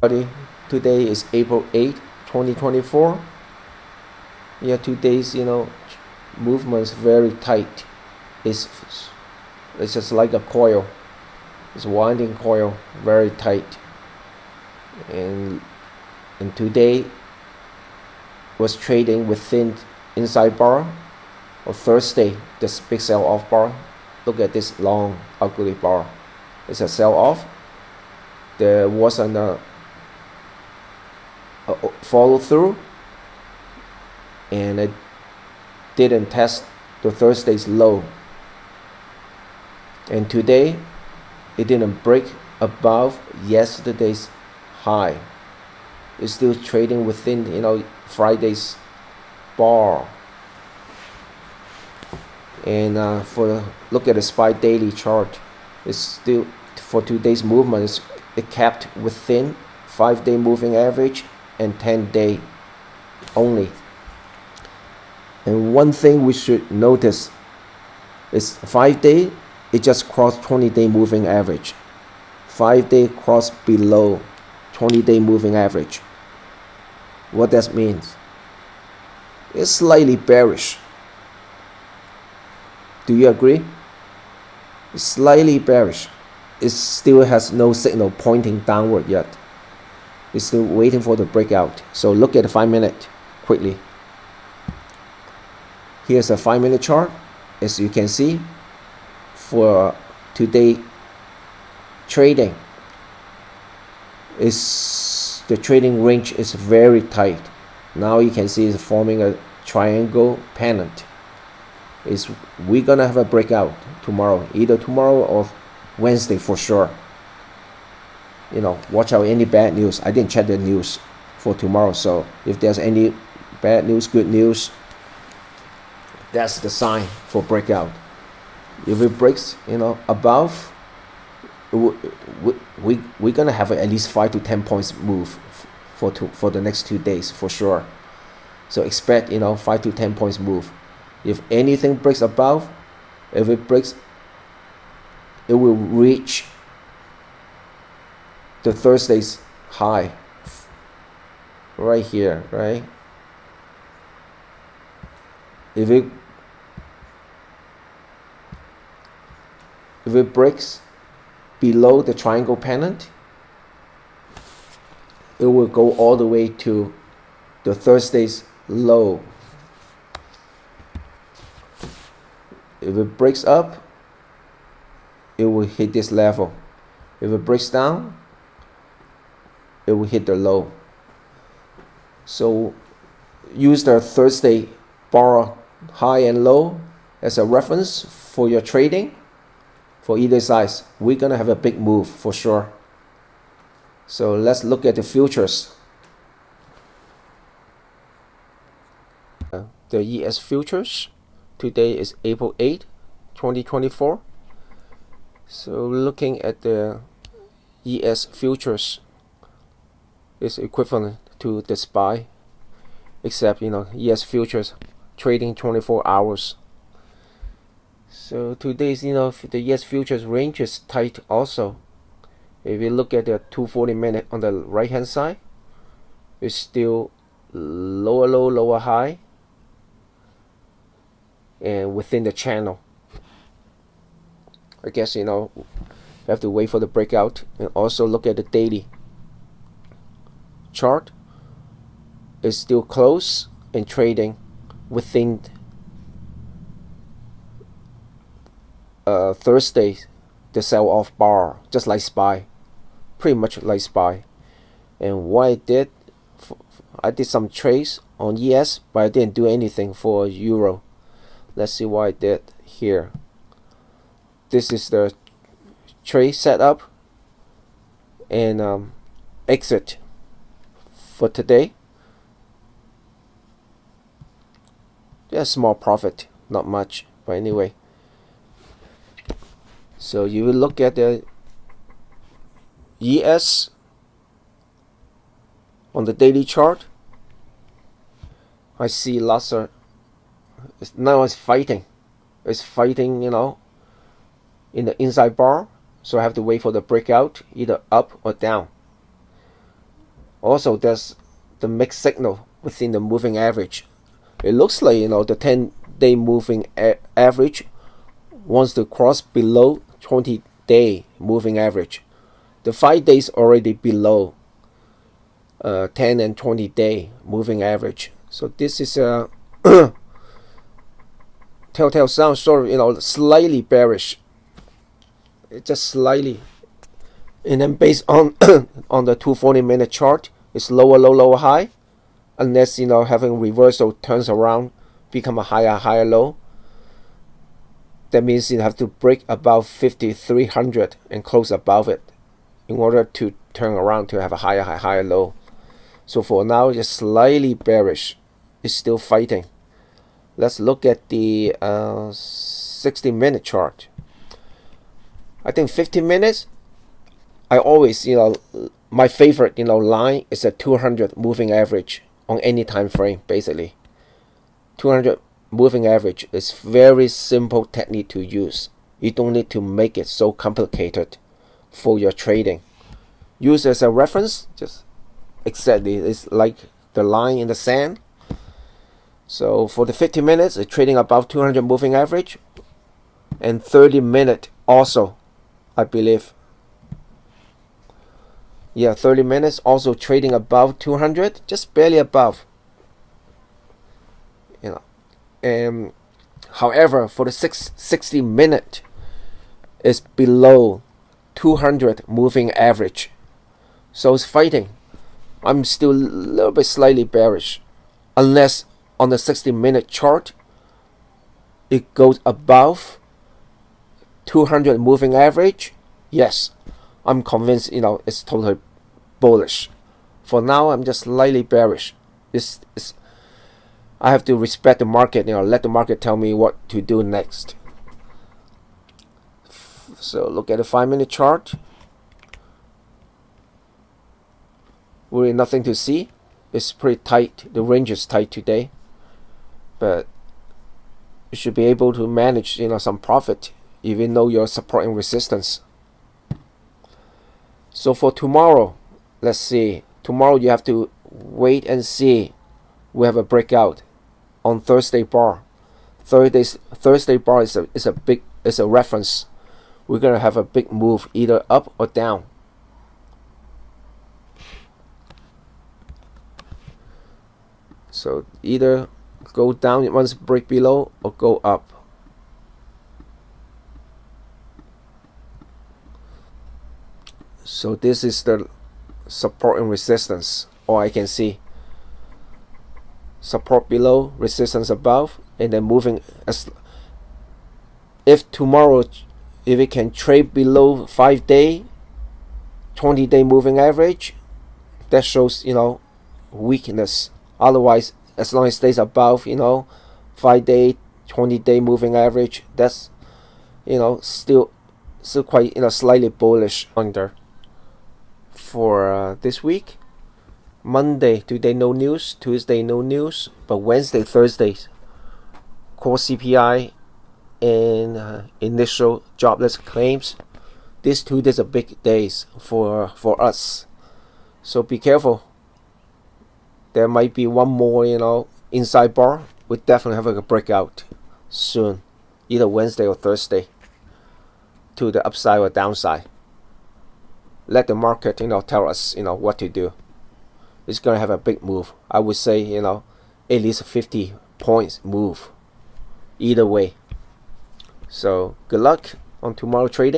Today is April 8th, 2024. Yeah, today's movement is very tight. It's it's just like a coil. It's winding coil, very tight. And today was trading within inside bar. On Thursday, this big sell off bar. Look at this long ugly bar. It's a sell off. There wasn't a follow through, and it didn't test the Thursday's low. And today, it didn't break above yesterday's high. It's still trading within Friday's bar. And look at the SPY daily chart. It's still, for today's movement, it kept within 5-day moving average and 10-day only. And one thing we should notice is 5-day, it just crossed 20-day moving average. 5-day crossed below 20-day moving average. What that means? It's slightly bearish. Do you agree? It's slightly bearish. It still has no signal pointing downward yet. It's still waiting for the breakout. So look at the 5-minute quickly. Here's a 5-minute chart. As you can see, for today trading, the trading range is very tight. Now you can see it's forming a triangle pennant. We're gonna have a breakout tomorrow, either tomorrow or Wednesday for sure. Watch out any bad news. I didn't check the news for tomorrow, so if there's any bad news, good news, that's the sign for breakout. If it breaks above, we're gonna have at least 5 to 10 points move for the next 2 days for sure. So expect 5 to 10 points move. If anything breaks above, if it breaks, it will reach the Thursday's high right here, right? If it breaks below the triangle pennant, it will go all the way to the Thursday's low. If it breaks up, it will hit this level. If it breaks down, it will hit the low. So use the Thursday bar high and low as a reference for your trading. For either size, we're gonna have a big move for sure. So let's look at the futures. The ES futures. Today is April 8th, 2024. So looking at the ES futures is equivalent to the SPY, except ES futures trading 24 hours. So today's the ES futures range is tight also. If you look at the 240-minute on the right hand side, it's still lower low, lower high, and within the channel. I guess you have to wait for the breakout. And also look at the daily chart. It's still close and trading within Thursday, the sell-off bar, just like SPY, pretty much like SPY. And what I did some trades on ES, but I didn't do anything for Euro. Let's see what I did here. This is the trade setup and exit for today. Yeah, small profit, not much, but anyway. So you will look at the ES on the daily chart. I see lots of now it's fighting. It's fighting, in the inside bar. So I have to wait for the breakout, either up or down. Also, there's the mixed signal within the moving average. It looks like, the 10-day moving average wants to cross below 20-day moving average. The 5 days already below 10 and 20-day moving average. So this is a telltale sign, sort of, slightly bearish. It's just slightly. And then based on on the 240-minute chart, it's lower low, lower high, unless having reversal turns around, become a higher low. That means you have to break above 5,300 and close above it in order to turn around to have a higher low. So for now, just slightly bearish. It's still fighting. Let's look at the 60-minute chart. I think 15 minutes, I always, my favorite, line is a 200 moving average on any time frame, basically. 200 moving average is very simple technique to use. You don't need to make it so complicated for your trading. Use as a reference, just exactly, it's like the line in the sand. So for the 50 minutes, it's trading above 200 moving average, and 30-minute also, I believe. Yeah, 30 minutes also trading above 200, just barely above. However, for the 60-minute, it's below 200 moving average. So it's fighting. I'm still a little bit slightly bearish, unless on the 60-minute chart it goes above 200 moving average. Yes, I'm convinced it's totally bullish. For now, I'm just slightly bearish. I have to respect the market, let the market tell me what to do next. So look at the 5-minute chart. Really nothing to see. It's pretty tight. The range is tight today, but you should be able to manage some profit even though you're supporting resistance. So for tomorrow, let's see. Tomorrow you have to wait and see. We have a breakout on Thursday bar. Thursday bar is a reference. We're gonna have a big move either up or down. So either go down once break below or go up. So this is the support and resistance, all I can see. Support below, resistance above, and then moving. If tomorrow, if it can trade below 5-day, 20-day moving average, that shows weakness. Otherwise, as long as it stays above 5-day, 20-day moving average, that's still quite slightly bullish under. For this week, Monday, today no news, Tuesday no news, but Wednesday, Thursday, core CPI and initial jobless claims. These 2 days are big days for us, so be careful. There might be one more inside bar. We definitely have a breakout soon, either Wednesday or Thursday, to the upside or downside. Let the market tell us what to do. It's gonna have a big move. I would say at least 50 points move either way. So good luck on tomorrow trading.